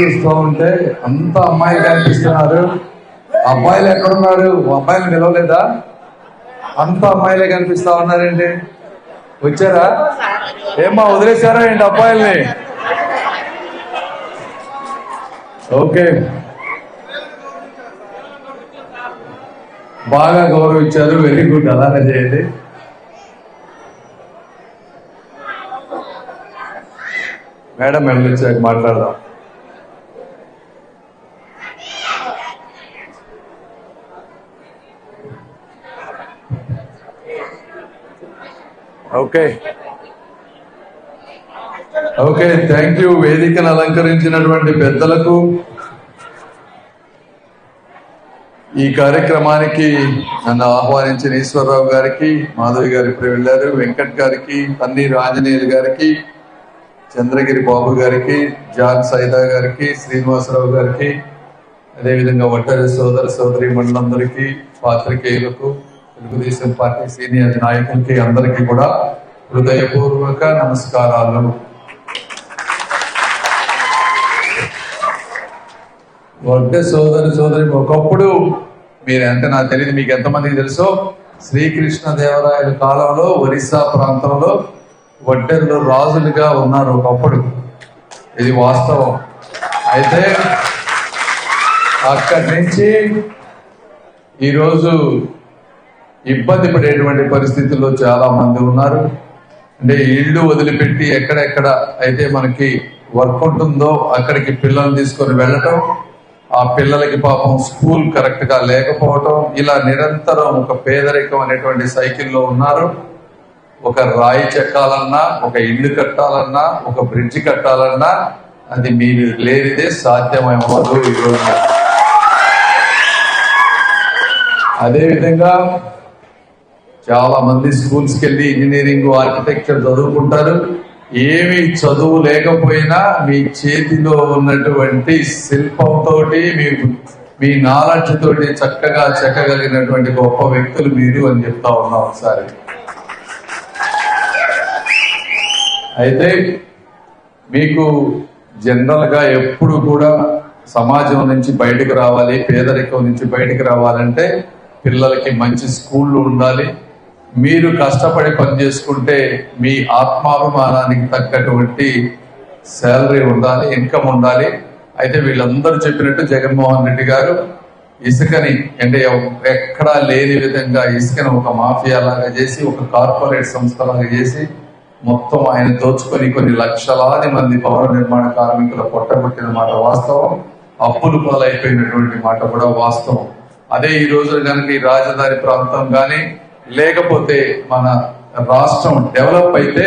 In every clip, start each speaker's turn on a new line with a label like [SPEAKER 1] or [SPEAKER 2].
[SPEAKER 1] చూస్తూ ఉంటే అంత అమ్మాయిలు కనిపిస్తున్నారు. అబ్బాయిలు ఎక్కడున్నారు? అబ్బాయిలు నిలవలేదా? అంత అమ్మాయిలే కనిపిస్తా ఉన్నారండి. వచ్చారా? ఏమ్మా వదిలేశారా ఏంటి అబ్బాయిల్ని? ఓకే, బాగా గౌరవించారు. వెరీ గుడ్, అలానే చేయండి. మేడం వచ్చాక మాట్లాడదాం. Okay okay, thank you. వేదికను అలంకరించినటువంటి పెద్దలకు, ఈ కార్యక్రమానికి నన్ను ఆహ్వానించిన ఈశ్వరరావు గారికి, మాధవి గారు ఇప్పుడు వెళ్ళారు, వెంకట్ గారికి, తన్నీరు ఆంజనేయులు గారికి, చంద్రగిరి బాబు గారికి, జాన్ సైదా గారికి, శ్రీనివాసరావు గారికి, అదేవిధంగా ఒంటరి సోదర సోదరి మండలందరికీ, పాత్రికేయులకు, తెలుగుదేశం పార్టీ సీనియర్ నాయకులకి అందరికీ కూడా హృదయపూర్వక నమస్కారాలు. ఒడ్డే సోదరి సోదరి, ఒకప్పుడు మీరు అంటే నాకు తెలియదు మీకు ఎంతమందికి తెలుసో, శ్రీకృష్ణదేవరాయల కాలంలో ఒరిస్సా ప్రాంతంలో ఒడ్డెర్లు రాజులుగా ఉన్నారు ఒకప్పుడు. ఇది వాస్తవం. అయితే అక్కడి నుంచి ఈరోజు ఇబ్బంది పడేటువంటి పరిస్థితుల్లో చాలా మంది ఉన్నారు. అంటే ఇళ్ళు వదిలిపెట్టి ఎక్కడెక్కడ అయితే మనకి వర్క్ ఉంటుందో అక్కడికి పిల్లల్ని తీసుకొని వెళ్ళటం, ఆ పిల్లలకి పాపం స్కూల్ కరెక్ట్ గా లేకపోవటం, ఇలా నిరంతరం ఒక పేదరికం అనేటువంటి సైకిల్లో ఉన్నారు. ఒక రాయి చెక్కాలన్నా, ఒక ఇల్లు కట్టాలన్నా, ఒక బ్రిడ్జ్ కట్టాలన్నా అది మీరు లేనిదే సాధ్యమవ్వదు ఈరోజు. అదేవిధంగా చాలా మంది స్కూల్స్కి వెళ్ళి ఇంజనీరింగ్, ఆర్కిటెక్చర్ చదువుకుంటారు. ఏమి చదువు లేకపోయినా మీ చేతిలో ఉన్నటువంటి శిల్పంతో, మీ నాలెడ్జ్ తోటి చక్కగా చెక్కగలిగినటువంటి గొప్ప వ్యక్తులు మీరు అని చెప్తా ఉన్నాం ఒకసారి. అయితే మీకు జనరల్ గా ఎప్పుడు కూడా సమాజం నుంచి బయటకు రావాలి, పేదరికం నుంచి బయటకు రావాలంటే పిల్లలకి మంచి స్కూళ్ళు ఉండాలి. మీరు కష్టపడి పని చేసుకుంటే మీ ఆత్మాభిమానానికి తగ్గటువంటి శాలరీ ఉండాలి, ఇన్కమ్ ఉండాలి. అయితే వీళ్ళందరూ చెప్పినట్టు జగన్మోహన్ రెడ్డి గారు ఇసుకని అంటే ఎక్కడా లేని విధంగా ఇసుకని ఒక మాఫియా లాగా చేసి, ఒక కార్పొరేట్ సంస్థలాగా చేసి మొత్తం ఆయన దోచుకొని కొన్ని లక్షలాది మంది భవన నిర్మాణ కార్మికుల పొట్టగొట్టిన మాట వాస్తవం. అప్పులు పాలైపోయినటువంటి మాట కూడా వాస్తవం. అదే ఈ రోజు కనుక ఈ రాజధాని ప్రాంతం కానీ లేకపోతే మన రాష్ట్రం డెవలప్ అయితే,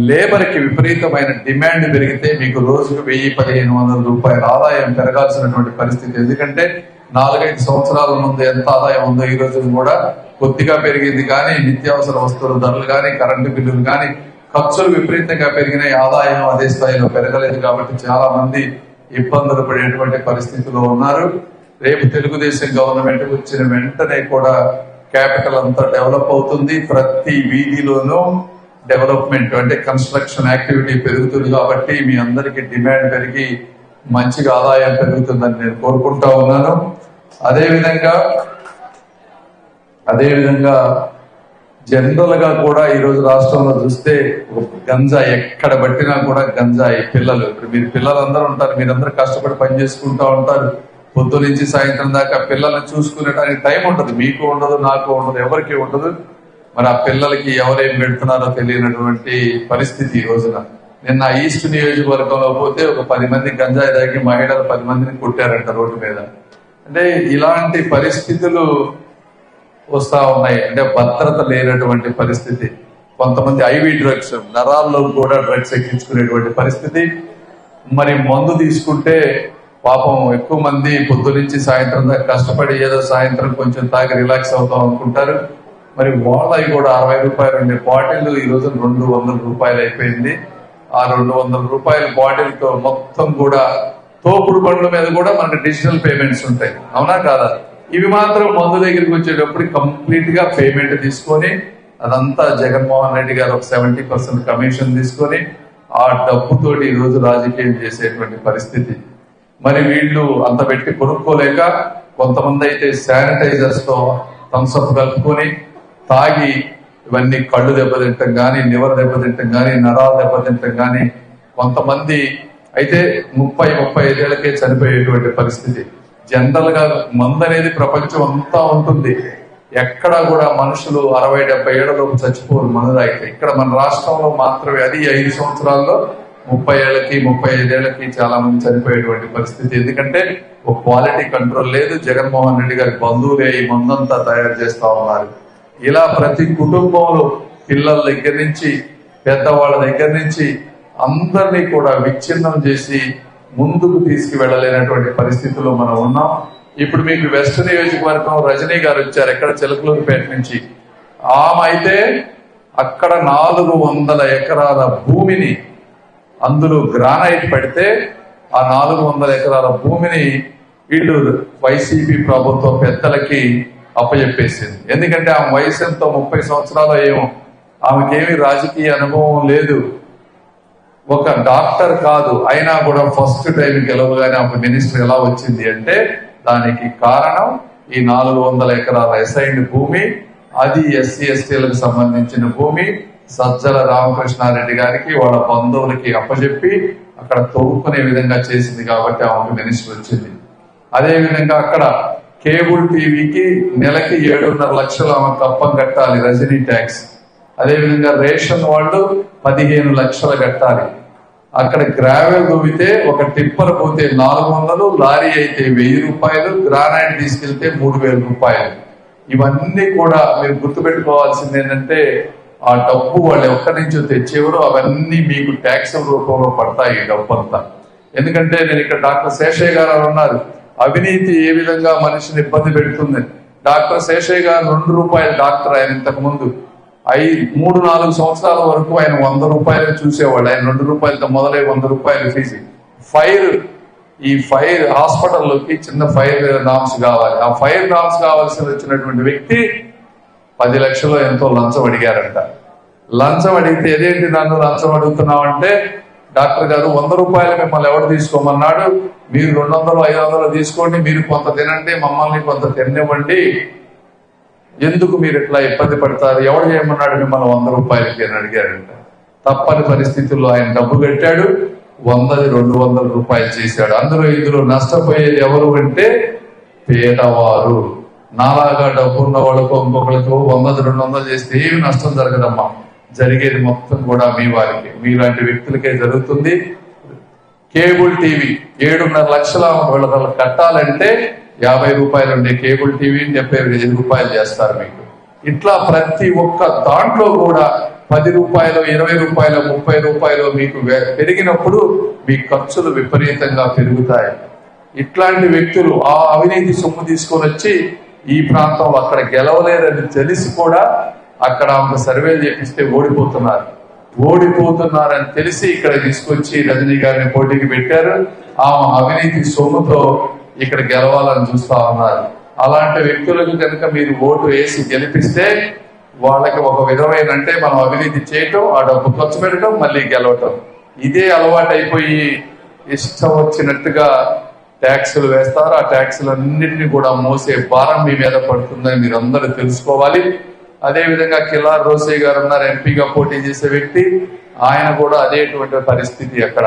[SPEAKER 1] లేబర్ కి విపరీతమైన డిమాండ్ పెరిగితే మీకు రోజుకు 1000-1500 రూపాయల ఆదాయం పెరగాల్సినటువంటి పరిస్థితి. ఎందుకంటే 4-5 సంవత్సరాల ముందు ఎంత ఆదాయం ఉందో ఈ రోజు కూడా కొద్దిగా పెరిగింది. కానీ నిత్యావసర వస్తువుల ధరలు కానీ, కరెంటు బిల్లులు కానీ, ఖర్చులు విపరీతంగా పెరిగినాయి. ఆదాయం అదే స్థాయిలో పెరగలేదు. కాబట్టి చాలా మంది ఇబ్బందులు పడేటువంటి పరిస్థితిలో ఉన్నారు. రేపు తెలుగుదేశం గవర్నమెంట్ వచ్చిన వెంటనే కూడా క్యాపిటల్ అంతా డెవలప్ అవుతుంది. ప్రతి వీధిలోనూ డెవలప్మెంట్ అంటే కన్స్ట్రక్షన్ యాక్టివిటీ పెరుగుతుంది. కాబట్టి మీ అందరికీ డిమాండ్ పెరిగి మంచిగా ఆదాయం పెరుగుతుందని నేను కోరుకుంటా ఉన్నాను. అదేవిధంగా జనరల్ గా కూడా ఈరోజు రాష్ట్రంలో చూస్తే గంజాయి ఎక్కడ పట్టినా కూడా గంజాయి. పిల్లలు, ఇప్పుడు మీరు పిల్లలందరూ ఉంటారు, మీరందరూ కష్టపడి పని చేసుకుంటా ఉంటారు. పొద్దు నుంచి సాయంత్రం దాకా పిల్లల్ని చూసుకునేటానికి టైం ఉంటుంది. మీకు ఉండదు, నాకు ఉండదు, ఎవరికి ఉండదు. మరి ఆ పిల్లలకి ఎవరేం పెడుతున్నారో తెలియనటువంటి పరిస్థితి ఈ రోజున. నిన్న ఈస్ట్ నియోజకవర్గంలో పోతే ఒక 10 మంది గంజాయి దాగి మహిళలు 10 మందిని కొట్టారంట రోడ్డు మీద. అంటే ఇలాంటి పరిస్థితులు వస్తా ఉన్నాయి. అంటే భద్రత లేనటువంటి పరిస్థితి. కొంతమంది ఐవీ డ్రగ్స్, నరాల్లో కూడా డ్రగ్స్ ఎక్కించుకునేటువంటి పరిస్థితి. మరి మందు తీసుకుంటే పాపం ఎక్కువ మంది పొద్దు నుంచి సాయంత్రం దాకా కష్టపడి ఏదో సాయంత్రం కొంచెం తాగి రిలాక్స్ అవుతాం అనుకుంటారు. మరి వాళ్ళవి కూడా 60 రూపాయలు ఉండే బాటిల్ ఈ రోజు 200 రూపాయలు అయిపోయింది. ఆ 200 రూపాయల బాటిల్ తో మొత్తం కూడా తోపుడు బండ్ల మీద కూడా మనకి డిజిటల్ పేమెంట్స్ ఉంటాయి, అవునా కాదా? ఇవి మాత్రం మందు దగ్గరికి వచ్చేటప్పుడు కంప్లీట్ గా పేమెంట్ తీసుకొని, అదంతా జగన్మోహన్ రెడ్డి గారు ఒక 70% కమిషన్ తీసుకొని ఆ డబ్బుతోటి ఈరోజు రాజకీయం చేసేటువంటి పరిస్థితి. మరి వీళ్ళు అంత పెట్టి కొనుక్కోలేక కొంతమంది అయితే శానిటైజర్స్ తో థమ్స్అప్ కలుపుకొని తాగి ఇవన్నీ కళ్ళు దెబ్బతింటం కానీ, లివర్ దెబ్బతింటం కానీ, నరాలు దెబ్బతింటం కానీ, కొంతమంది అయితే 30-35 ఏళ్లకే చనిపోయేటువంటి పరిస్థితి. జనరల్ గా మందు అనేది ప్రపంచం అంతా ఉంటుంది, ఎక్కడ కూడా మనుషులు 60-70 ఏళ్లలోపు చచ్చిపోరు మందు తాగితే. ఇక్కడ మన రాష్ట్రంలో మాత్రమే అది 5 సంవత్సరాల్లో 30 ఏళ్లకి 35 ఏళ్లకి చాలా మంది చనిపోయేటువంటి పరిస్థితి. ఎందుకంటే ఒక క్వాలిటీ కంట్రోల్ లేదు. జగన్మోహన్ రెడ్డి గారి బంధువులే ఈ మందంతా తయారు చేస్తా ఉన్నారు. ఇలా ప్రతి కుటుంబంలో పిల్లల దగ్గర నుంచి పెద్దవాళ్ళ దగ్గర నుంచి అందరినీ కూడా విచ్ఛిన్నం చేసి ముందుకు తీసుకువెళ్ళలేనటువంటి పరిస్థితుల్లో మనం ఉన్నాం. ఇప్పుడు మీకు వెస్ట్ నియోజకవర్గం రజనీ గారు వచ్చారు, ఎక్కడ చిలకలూరుపేట నుంచి. ఆమె అయితే అక్కడ 400 ఎకరాల భూమిని, అందులో గ్రానైట్ పెడితే ఆ 400 ఎకరాల భూమిని వీళ్ళు వైసీపీ ప్రభుత్వ పెద్దలకి అప్పచెప్పేసింది. ఎందుకంటే ఆమె వయసు ఎంతో 30 సంవత్సరాలు ఏమో, ఆమెకేమీ రాజకీయ అనుభవం లేదు, ఒక డాక్టర్ కాదు. అయినా కూడా ఫస్ట్ టైం గెలవగానే ఆమె మినిస్టర్ ఎలా వచ్చింది అంటే దానికి కారణం ఈ 400 ఎకరాల అసైన్డ్ భూమి, అది ఎస్సీ ఎస్టీలకు సంబంధించిన భూమి. సజ్జల రామకృష్ణారెడ్డి గారికి వాళ్ళ బంధువులకి అప్పచెప్పి అక్కడ తవ్వుకునే విధంగా చేసింది కాబట్టి ఆమెకు మినిస్టర్ వచ్చింది. అదే విధంగా అక్కడ కేబుల్ టీవీకి నెలకి 7.5 లక్షలు ఆమె కప్పం కట్టాలి, రజనీ ట్యాక్స్. అదేవిధంగా రేషన్ వాళ్ళు 15 లక్షలు కట్టాలి. అక్కడ గ్రావెల్ దువ్వితే ఒక టిప్పర్ పోతే 400, లారీ అయితే 1000 రూపాయలు, గ్రానైట్ తీసుకెళ్తే 3000 రూపాయలు. ఇవన్నీ కూడా మీరు గుర్తుపెట్టుకోవాల్సింది ఏంటంటే ఆ డబ్బు వాళ్ళు ఎక్కడి నుంచో తెచ్చేవారు, అవన్నీ మీకు ట్యాక్స్ రూపంలో పడతాయి ఈ డబ్బు అంతా. ఎందుకంటే నేను ఇక్కడ డాక్టర్ శేషయ్య గారు ఉన్నారు, అవినీతి ఏ విధంగా మనిషిని ఇబ్బంది పెడుతుంది. డాక్టర్ శేషయ్య గారు 2 రూపాయలు డాక్టర్. ఆయన ఇంతకు ముందు 3-4 సంవత్సరాల వరకు ఆయన 100 రూపాయలు చూసేవాడు. ఆయన 2 రూపాయలతో మొదలై 100 రూపాయలు ఫీజు. ఈ ఫైర్ హాస్పిటల్లోకి చిన్న ఫైర్ నామ్స్ కావాలి. ఆ ఫైర్ నామ్స్ కావాల్సి వచ్చినటువంటి వ్యక్తి 10 లక్షలు ఎంతో లంచం అడిగారంట. లంచం అడిగితే ఏదేంటి నన్ను లంచం అడుగుతున్నావు అంటే, డాక్టర్ గారు 100 రూపాయలు మిమ్మల్ని ఎవరు తీసుకోమన్నాడు, మీరు 200-500 తీసుకోండి, మీరు కొంత తినండి, మమ్మల్ని కొంత తిననివ్వండి, ఎందుకు మీరు ఇట్లా ఇబ్బంది పడతారు, ఎవరు చేయమన్నాడు మిమ్మల్ని 100 రూపాయలకి అని అడిగారంట. తప్పని పరిస్థితుల్లో ఆయన డబ్బు కట్టాడు, 100-200 రూపాయలు చేశాడు. ఇందులో నష్టపోయేది ఎవరు అంటే పేదవారు. నాలాగా డబ్బున్న వాళ్ళకు ఇంకొకళ్ళకు 100-200 చేస్తే ఏమి నష్టం జరగదమ్మా, జరిగేది మొత్తం కూడా మీ వారికి, మీలాంటి వ్యక్తులకే జరుగుతుంది. కేబుల్ టీవీ 7.5 లక్షల వాళ్ళ కట్టాలంటే 50 రూపాయలు ఉండే కేబుల్ టీవీ 75 రూపాయలు చేస్తారు మీకు. ఇట్లా ప్రతి ఒక్క దాంట్లో కూడా 10 రూపాయలు, 20 రూపాయలు, 30 రూపాయలు మీకు పెరిగినప్పుడు మీ ఖర్చులు విపరీతంగా పెరుగుతాయి. ఇట్లాంటి వ్యక్తులు ఆ అవినీతి సొమ్ము తీసుకొని వచ్చి ఈ ప్రాంతంలో అక్కడ గెలవలేదని తెలిసి కూడా అక్కడ ఆమె సర్వేలు చేపిస్తే ఓడిపోతున్నారని తెలిసి ఇక్కడ తీసుకొచ్చి రజనీ గారిని పోటీకి పెట్టారు. ఆమె అవినీతి సొమ్ముతో ఇక్కడ గెలవాలని చూస్తా ఉన్నారు. అలాంటి వ్యక్తులకు కనుక మీరు ఓటు వేసి గెలిపిస్తే వాళ్ళకి ఒక విధమైన అంటే మనం అవినీతి చేయటం, ఆ డబ్బు ఖర్చు పెట్టడం, మళ్ళీ గెలవటం, ఇదే అలవాటు అయిపోయి ఇష్టం వచ్చినట్టుగా ట్యాక్సులు వేస్తారు. ఆ ట్యాక్సులన్నింటినీ కూడా మోసే భారం మీ మీద పడుతుందని మీరు అందరూ తెలుసుకోవాలి. అదేవిధంగా కిలార్ రోసే గారు ఉన్నారు, ఎంపీగా పోటీ చేసే వ్యక్తి. ఆయన కూడా అదేటువంటి పరిస్థితి. అక్కడ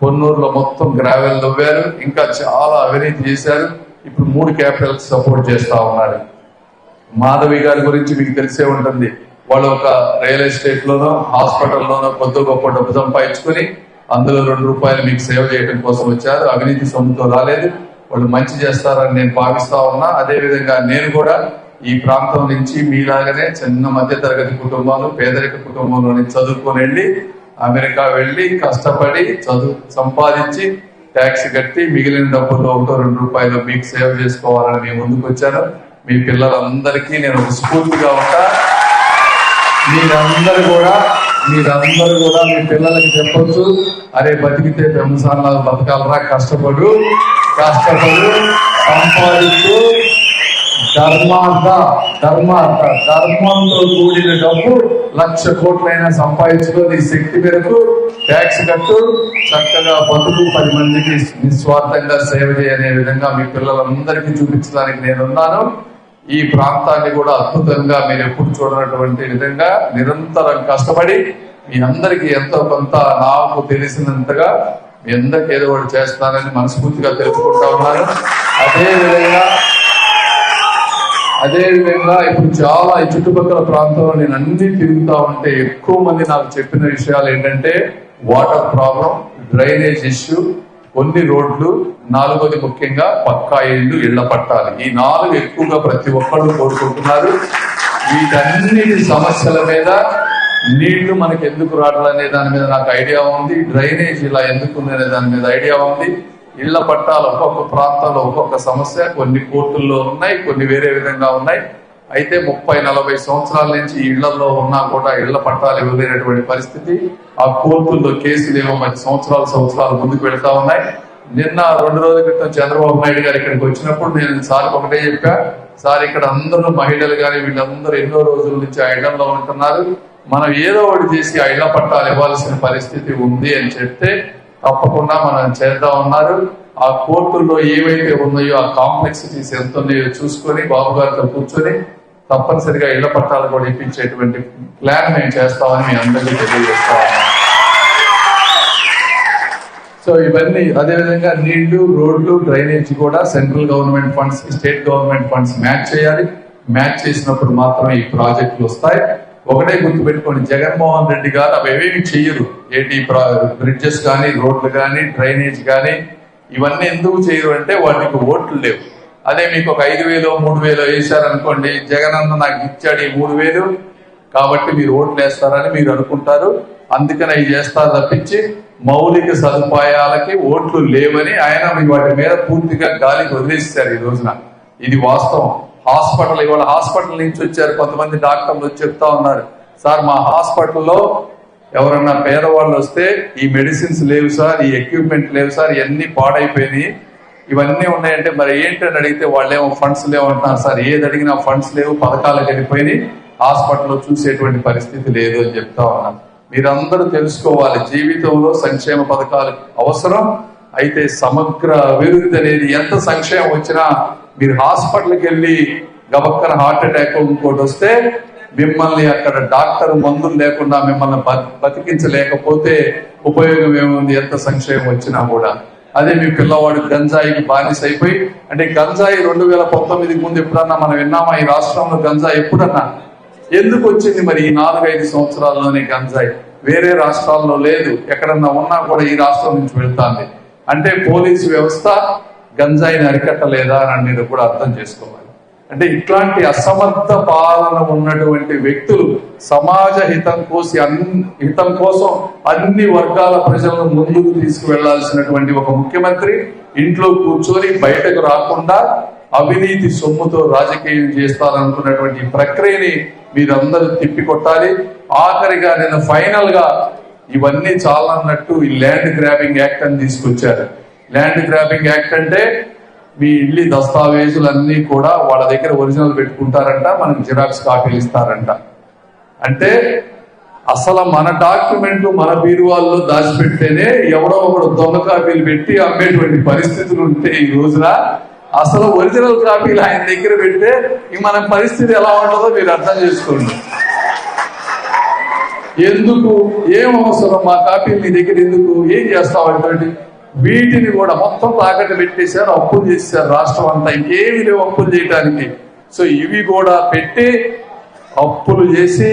[SPEAKER 1] కొన్నూరులో మొత్తం గ్రావెల్ తవ్వారు, ఇంకా చాలా అవినీతి చేశారు. ఇప్పుడు 3 క్యాపిటల్స్ సపోర్ట్ చేస్తా ఉన్నారు. మాధవి గారి గురించి మీకు తెలిసే ఉంటుంది. వాళ్ళు ఒక రియల్ ఎస్టేట్ లోనో హాస్పిటల్లోనో కొద్ది గొప్ప డబ్బు సంపాదించుకొని అందులో 2 రూపాయలు మీకు సేవ చేయడం కోసం వచ్చారు. అవినీతి సొమ్ముతో రాలేదు. వాళ్ళు మంచి చేస్తారని నేను భావిస్తా ఉన్నా. అదే విధంగా నేను కూడా ఈ ప్రాంతం నుంచి మీలాగనే చిన్న మధ్య తరగతి కుటుంబాలు, పేదరిక కుటుంబంలో నుంచి చదువుకొని వెళ్ళి అమెరికా వెళ్ళి కష్టపడి సంపాదించి ట్యాక్స్ కట్టి మిగిలిన డబ్బుల్లో 1-2 రూపాయలు మీకు సేవ చేసుకోవాలని మేము ముందుకు వచ్చాను. మీ పిల్లలందరికీ నేను ఒక స్ఫూర్తిగా ఉంటా. మీరందరూ కూడా మీ పిల్లలకి చెప్పొచ్చు, అరే బతికితే పెంసాలాగా బతకాలరా, కష్టపడు సంపాదించు, ధర్మంతో కూడిన డబ్బు 1,00,000 కోట్లైనా సంపాదించుకో నీ శక్తి మేరకు. ట్యాక్స్ కట్టు, చక్కగా బతుకు, 10 మందికి నిస్వార్థంగా సేవ చేయనే విధంగా మీ పిల్లలందరికీ చూపించడానికి నేనున్నాను. ఈ ప్రాంతాన్ని కూడా అద్భుతంగా మీరు ఎప్పుడు చూడనటువంటి విధంగా నిరంతరం కష్టపడి మీ అందరికీ ఎంతో కొంత నాకు తెలిసినంతగా మీ అందరికి ఏదో ఒకటి చేస్తానని మనస్ఫూర్తిగా తెలుసుకుంటా ఉన్నాను. అదేవిధంగా ఇప్పుడు చాలా ఈ చుట్టుపక్కల ప్రాంతంలో నేను అన్ని తిరుగుతా ఉంటే ఎక్కువ మంది నాకు చెప్పిన విషయాలు ఏంటంటే వాటర్ ప్రాబ్లం, డ్రైనేజ్ ఇష్యూ, కొన్ని రోడ్లు, 4వది ముఖ్యంగా పక్కా ఇళ్ల పట్టాలి. ఈ 4 ఎక్కువగా ప్రతి ఒక్కరు కోరుకుంటున్నారు. వీటన్నిటి సమస్యల మీద నీళ్లు మనకి ఎందుకు రావట్లనే దాని మీద నాకు ఐడియా ఉంది. డ్రైనేజ్ ఇలా ఎందుకు ఉందనే దాని మీద ఐడియా ఉంది. ఇళ్ల పట్టాలు ఒక్కొక్క ప్రాంతాల్లో ఒక్కొక్క సమస్య, కొన్ని కోర్టుల్లో ఉన్నాయి, కొన్ని వేరే విధంగా ఉన్నాయి. అయితే 30-40 సంవత్సరాల నుంచి ఇళ్లలో ఉన్నా కూడా ఇళ్ల పట్టాలు ఇవ్వలేనటువంటి పరిస్థితి. ఆ కోర్టుల్లో కేసులు ఏమో మరి సంవత్సరాలు ముందుకు వెళ్తా ఉన్నాయి. నిన్న 2 రోజుల క్రితం చంద్రబాబు నాయుడు గారు ఇక్కడికి వచ్చినప్పుడు నేను సార్కి ఒకటే చెప్పా, సార్ ఇక్కడ అందరూ మహిళలు కానీ వీళ్ళందరూ ఎన్నో రోజుల నుంచి ఆ ఇళ్లలో ఉంటున్నారు, మనం ఏదో ఒకటి చేసి ఆ ఇళ్ల పట్టాలు ఇవ్వాల్సిన పరిస్థితి ఉంది అని చెప్తే తప్పకుండా మనం చేద్దాం ఉన్నారు. ఆ కోర్టుల్లో ఏవైతే ఉన్నాయో ఆ కాంప్లెక్సిటీస్ ఎంత ఉన్నాయో చూసుకొని బాబు గారితో కూర్చొని తప్పనిసరిగా ఇళ్ల పట్టాలు కూడా ఇప్పించేటువంటి ప్లాన్ మేము చేస్తామని మీ అందరికీ తెలియజేస్తాము. సో ఇవన్నీ అదేవిధంగా నీళ్లు, రోడ్లు, డ్రైనేజ్ కూడా central government funds, state government funds match చేయాలి. మ్యాచ్ చేసినప్పుడు మాత్రమే ఈ ప్రాజెక్టులు వస్తాయి. ఒకటే గుర్తుపెట్టుకోండి, జగన్మోహన్ రెడ్డి గారు అవేమీ చెయ్యరు. ఏంటి బ్రిడ్జెస్ కానీ, రోడ్లు కానీ, డ్రైనేజ్ కానీ ఇవన్నీ ఎందుకు చేయరు అంటే వాటికి ఓట్లు లేవు. అదే మీకు ఒక 5,000 3,000 వేశారనుకోండి, జగన్ అన్న నాకు ఇచ్చాడు ఈ 3,000 కాబట్టి మీరు ఓట్లు వేస్తారని మీరు అనుకుంటారు. అందుకని అవి చేస్తారు తప్పించి మౌలిక సదుపాయాలకి ఓట్లు లేవని ఆయన వాటి మీద పూర్తిగా గాలికి వదిలేస్తారు ఈ రోజున. ఇది వాస్తవం. ఇవాళ హాస్పిటల్ నుంచి వచ్చారు కొంతమంది డాక్టర్లు చెప్తా ఉన్నారు, సార్ మా హాస్పిటల్లో ఎవరన్నా పేదవాళ్ళు వస్తే ఈ మెడిసిన్స్ లేవు సార్, ఈ ఎక్విప్మెంట్ లేవు సార్, ఇవన్నీ పాడైపోయినాయి, ఇవన్నీ ఉన్నాయంటే మరి ఏంటని అడిగితే వాళ్ళేమో ఫండ్స్ లేవు అంటున్నారు సార్. ఏది అడిగినా ఫండ్స్ లేవు, పథకాలకు వెళ్ళిపోయి హాస్పిటల్లో చూసేటువంటి పరిస్థితి లేదు అని చెప్తా ఉన్నారు. మీరందరూ తెలుసుకోవాలి, జీవితంలో సంక్షేమ పథకాలు అవసరం. అయితే సమగ్ర అభివృద్ధి అనేది ఎంత సంక్షేమం వచ్చినా మీరు హాస్పిటల్కి వెళ్ళి గబక్కన హార్ట్ అటాక్ ఇంకోటి వస్తే మిమ్మల్ని అక్కడ డాక్టర్ మందులు లేకుండా మిమ్మల్ని బతికించలేకపోతే ఉపయోగం ఏముంది, ఎంత సంక్షేమం వచ్చినా కూడా. అదే మీ పిల్లవాడు గంజాయికి బానిస అయిపోయి, అంటే గంజాయి 2019 ముందు ఎప్పుడన్నా మనం విన్నామా ఈ రాష్ట్రంలో గంజాయి? ఎప్పుడన్నా ఎందుకు వచ్చింది మరి ఈ 4-5 సంవత్సరాల్లోనే గంజాయి? వేరే రాష్ట్రాల్లో లేదు, ఎక్కడన్నా ఉన్నా కూడా ఈ రాష్ట్రం నుంచి వెళ్తాంది. అంటే పోలీసు వ్యవస్థ గంజాయిని అరికట్టలేదా అని మీరు కూడా అర్థం చేసుకోవాలి. అంటే ఇట్లాంటి అసమర్థ పాలన ఉన్నటువంటి వ్యక్తులు సమాజ హితం కోసం అన్ని వర్గాల ప్రజలను ముందుకు తీసుకువెళ్లాల్సినటువంటి ఒక ముఖ్యమంత్రి ఇంట్లో కూర్చొని బయటకు రాకుండా అవినీతి సొమ్ముతో రాజకీయం చేస్తారనుకున్నటువంటి ప్రక్రియని మీరందరూ తిప్పికొట్టాలి. ఆఖరిగా నేను ఫైనల్ గా ఇవన్నీ చాలా అన్నట్టు ఈ ల్యాండ్ గ్రాబింగ్ యాక్ట్ అని తీసుకొచ్చారు. ల్యాండ్ గ్రాబింగ్ యాక్ట్ అంటే మీ ఇల్లు దస్తావేజులన్నీ కూడా వాళ్ళ దగ్గర ఒరిజినల్ పెట్టుకుంటారంట, మనకి జిరాక్స్ కాపీలు ఇస్తారంట. అంటే అసలు మన డాక్యుమెంట్లు మన బీరువాల్లో దాచిపెడితేనే ఎవడో ఒకడు దొంగ కాపీలు పెట్టి అమ్మేటువంటి పరిస్థితులు ఉంటే ఈ రోజున అసలు ఒరిజినల్ కాపీలు ఆయన దగ్గర పెడితే మన పరిస్థితి ఎలా ఉంటుందో మీరు అర్థం చేసుకోండి. ఎందుకు, ఏం అవసరం మా కాపీలు నీ దగ్గర ఎందుకు, ఏం చేస్తావు అంటే వీటిని కూడా మొత్తం తాకట్టు పెట్టేశారు, అప్పులు చేశారు రాష్ట్రం అంతా, ఇంకేమి లేవు అప్పులు చేయడానికి. సో ఇవి కూడా పెట్టి అప్పులు చేసి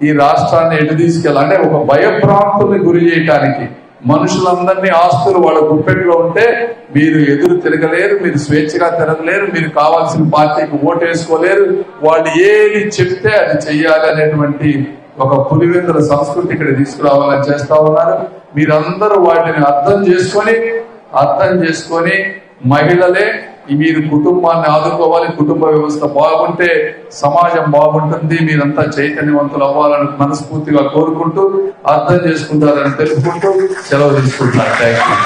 [SPEAKER 1] ఈ రాష్ట్రాన్ని ఎటు తీసుకెళ్ళాలి, ఒక భయభ్రాంతుల్ని గురి చేయడానికి మనుషులందరినీ ఆస్తులు వాళ్ళ గుప్పెట్లో ఉంటే మీరు ఎదురు తిరగలేరు, మీరు స్వేచ్ఛగా తిరగలేరు, మీరు కావాల్సిన పార్టీకి ఓటేసుకోలేరు, వాళ్ళు ఏది చెప్తే అది చెయ్యాలి అనేటువంటి ఒక పులివెందుల సంస్కృతి ఇక్కడ తీసుకురావాలని చేస్తా ఉన్నారు. మీరందరూ వాటిని అర్థం చేసుకొని మహిళలే మీరు కుటుంబాన్ని ఆదుకోవాలి. కుటుంబ వ్యవస్థ బాగుంటే సమాజం బాగుంటుంది. మీరంతా చైతన్యవంతులు అవ్వాలని మనస్ఫూర్తిగా కోరుకుంటూ అర్థం చేసుకుంటారని తెలుసుకుంటూ సెలవు తీసుకుంటున్నారు. Thank you.